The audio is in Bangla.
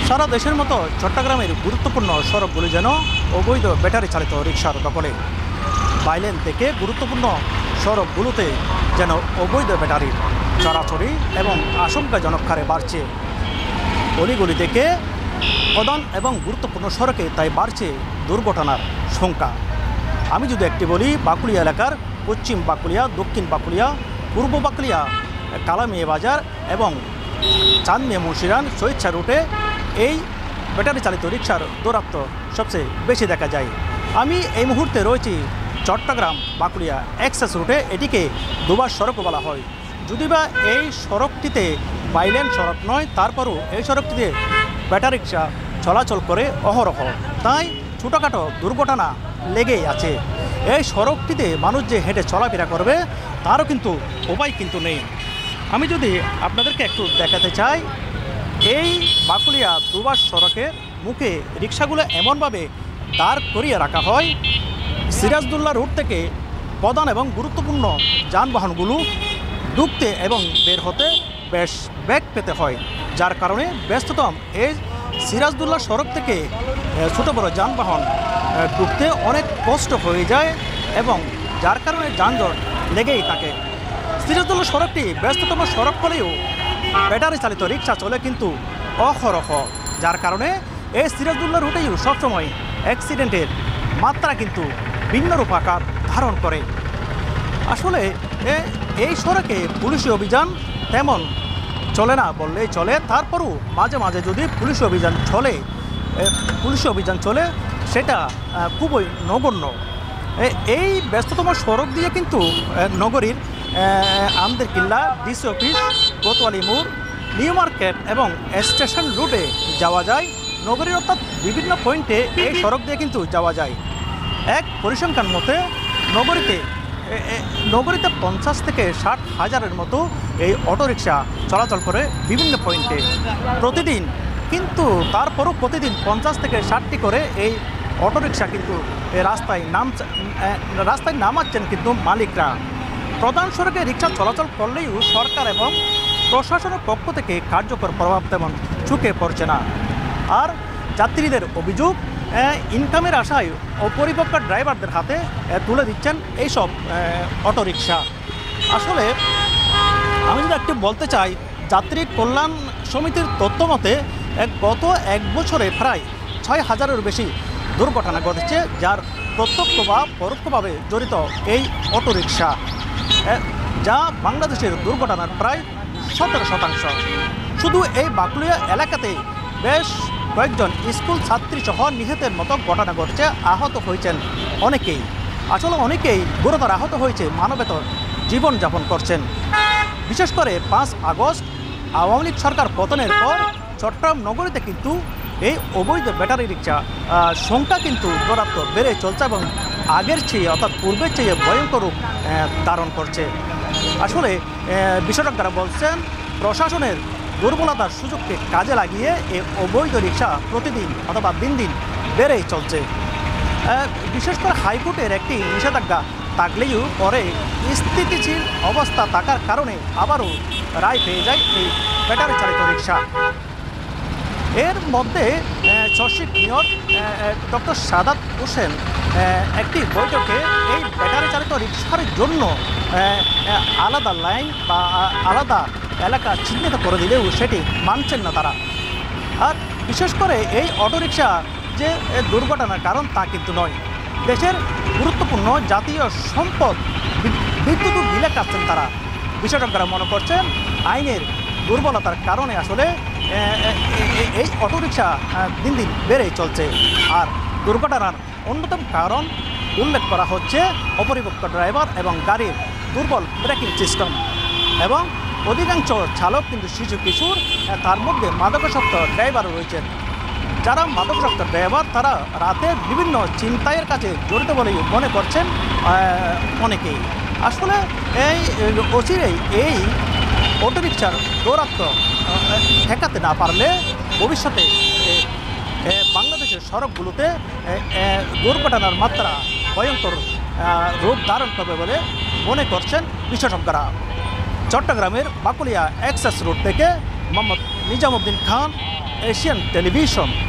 সারা দেশের মতো চট্টগ্রামের গুরুত্বপূর্ণ সড়কগুলি যেন অবৈধ ব্যাটারি চালিত রিকশার দখলে। বাইলেন থেকে গুরুত্বপূর্ণ সড়কগুলোতে যেন অবৈধ ব্যাটারির চলাচলি এবং আশঙ্কাজনক হারে বাড়ছে। অলিগলি থেকে প্রধান এবং গুরুত্বপূর্ণ সড়কে তাই বাড়ছে দুর্ঘটনার সংখ্যা। আমি যদি একটি বলি, বাকুলিয়া এলাকার পশ্চিম বাকুলিয়া, দক্ষিণ বাকুলিয়া, পূর্ব বাকুলিয়া, কালামিয়া বাজার এবং চাঁদমিয়া মুন্সিরান শহীদশাহ রুটে এই ব্যাটারি চালিত রিকশার দৌরাত্ম্য সবচেয়ে বেশি দেখা যায়। আমি এই মুহূর্তে রয়েছি চট্টগ্রাম বাকুলিয়া এক্সেস রুটে। এটিকে দুবার সড়কও বলা হয়, যদি বা এই সড়কটিতে বাইলেন সড়ক নয়, তারপরও এই সড়কটিতে ব্যাটারি রিকশা চলাচল করে অহরহ, তাই ছোটোখাটো দুর্ঘটনা লেগেই আছে। এই সড়কটিতে মানুষ যে হেঁটে চলাফেরা করবে তারও কিন্তু উপায় কিন্তু নেই। আমি যদি আপনাদেরকে একটু দেখাতে চাই, এই বাকুলিয়া দুবার সড়কের মুখে রিকশাগুলো এমনভাবে দাঁড় করিয়ে রাখা হয়, সিরাজদুল্লাহ রুট থেকে প্রধান এবং গুরুত্বপূর্ণ যানবাহনগুলো ঢুকতে এবং বের হতে বেশ বেগ পেতে হয়, যার কারণে ব্যস্ততম এই সিরাজদুল্লাহ সড়ক থেকে ছোটো বড় যানবাহন ঢুকতে অনেক কষ্ট হয়ে যায় এবং যার কারণে যানজট লেগেই থাকে। সিরাজদুল্লাহ সড়কটি ব্যস্ততম সড়ক হলেও ব্যাটারি চালিত রিকশা চলে কিন্তু অহরহ, যার কারণে এই সিরাজদুল্লাহ রুটেও সবসময় অ্যাক্সিডেন্টের মাত্রা কিন্তু ভিন্ন রূপ আকার ধারণ করে। আসলে এই সড়কে পুলিশি অভিযান তেমন চলে না বললেই চলে, তারপরও মাঝে মাঝে যদি পুলিশি অভিযান চলে সেটা খুবই নগণ্য। এই ব্যস্ততম সড়ক দিয়ে কিন্তু নগরীর আমদের কিল্লা, ডিসি অফিস, কোতোয়ালি মোড়, নিউ মার্কেট এবং স্টেশন রুটে যাওয়া যায়। নগরীর অর্থাৎ বিভিন্ন পয়েন্টে এই সড়ক দিয়ে কিন্তু যাওয়া যায়। এক পরিসংখ্যান মতে নগরীতে 50 থেকে 60 হাজারের মতো এই অটোরিকশা চলাচল করে বিভিন্ন পয়েন্টে প্রতিদিন, কিন্তু তারপরও প্রতিদিন 50 থেকে 60টি করে এই অটোরিকশা কিন্তু রাস্তায় নামাচ্ছেন কিন্তু মালিকরা। প্রধান সড়কে রিকশা চলাচল করলেও সরকার এবং প্রশাসনের পক্ষ থেকে কার্যকর প্রভাব তেমন চোখে পড়ছে না। আর যাত্রীদের অভিযোগ, ইনকামের আশায় অপরিপক্ক ড্রাইভারদের হাতে তুলে দিচ্ছেন এইসব অটোরিকশা। আসলে আমি যদি একটু বলতে চাই, যাত্রী কল্যাণ সমিতির তথ্য মতে গত এক বছরে প্রায় 6,000-এর বেশি দুর্ঘটনা ঘটেছে, যার প্রত্যক্ষ বা পরোক্ষভাবে জড়িত এই অটোরিকশা, যা বাংলাদেশের দুর্ঘটনার প্রায় 17%। শুধু এই বাকুলিয়া এলাকাতে বেশ কয়েকজন স্কুল ছাত্রী সহ নিহতের মতো ঘটনা ঘটছে। আহত হয়েছেন অনেকেই, আসলে অনেকেই গুরুতর আহত হয়েছে, মানবেতর জীবনযাপন করছেন। বিশেষ করে 5 আগস্ট আওয়ামী লীগ সরকার পতনের পর চট্টগ্রাম নগরীতে কিন্তু এই অবৈধ ব্যাটারি রিকশা সংখ্যা কিন্তু দৌরাত্ম্য বেড়ে চলছে এবং আগের চেয়ে অর্থাৎ পূর্বের চেয়ে ভয়ঙ্কর রূপ ধারণ করছে। আসলে বিশেষজ্ঞরা বলছেন, প্রশাসনের দুর্বলতার সুযোগকে কাজে লাগিয়ে এই অবৈধ রিকশা প্রতিদিন অথবা দিন দিন বেড়েই চলছে। বিশেষ করে হাইকোর্টের একটি নিষেধাজ্ঞা থাকলেও পরে স্থিতিশীল অবস্থা থাকার কারণে আবারও রায় পেয়ে যায় এই ব্যাটারি চালিত রিকশা। এর মধ্যে চর্চিত মেয়র ডক্টর সাদাত হোসেন একটি বৈঠকে এই ব্যাটারি চালিত রিকশার জন্য আলাদা লাইন বা আলাদা এলাকা চিহ্নিত করে দিলেও সেটি মানছেন না তারা। আর বিশেষ করে এই অটোরিকশা যে দুর্ঘটনার কারণ তা কিন্তু নয়, দেশের গুরুত্বপূর্ণ জাতীয় সম্পদ বিদ্যুৎ বিলে কাটছেন তারা। বিশেষজ্ঞরা মনে করছেন আইনের দুর্বলতার কারণে আসলে এই অটোরিকশা দিন দিন বেড়েই চলছে। আর দুর্ঘটনার অন্যতম কারণ উল্লেখ করা হচ্ছে অপরিপক্ক ড্রাইভার এবং গাড়ির দুর্বল ব্রেকিং সিস্টেম, এবং অধিকাংশ চালক কিন্তু শিশু কিশোর, তার মধ্যে মাদকাসক্ত ড্রাইভারও রয়েছেন। যারা মাদকাসক্ত ড্রাইভার তারা রাতে বিভিন্ন ছিনতাইয়ের কাছে জড়িত বলে মনে করছেন অনেকেই। আসলে এই অচিরেই এই অটোরিকশার দৌরাত্ম্য ঠেকাতে না পারলে ভবিষ্যতে বাংলাদেশের সড়কগুলোতে দুর্ঘটনার মাত্রা ভয়ঙ্কর রূপ ধারণ করবে বলে মনে করছেন বিশেষজ্ঞরা। চট্টগ্রামের বাকুলিয়া এক্সেস রোড থেকে মোহাম্মদ নিজামুদ্দিন খান, এশিয়ান টেলিভিশন।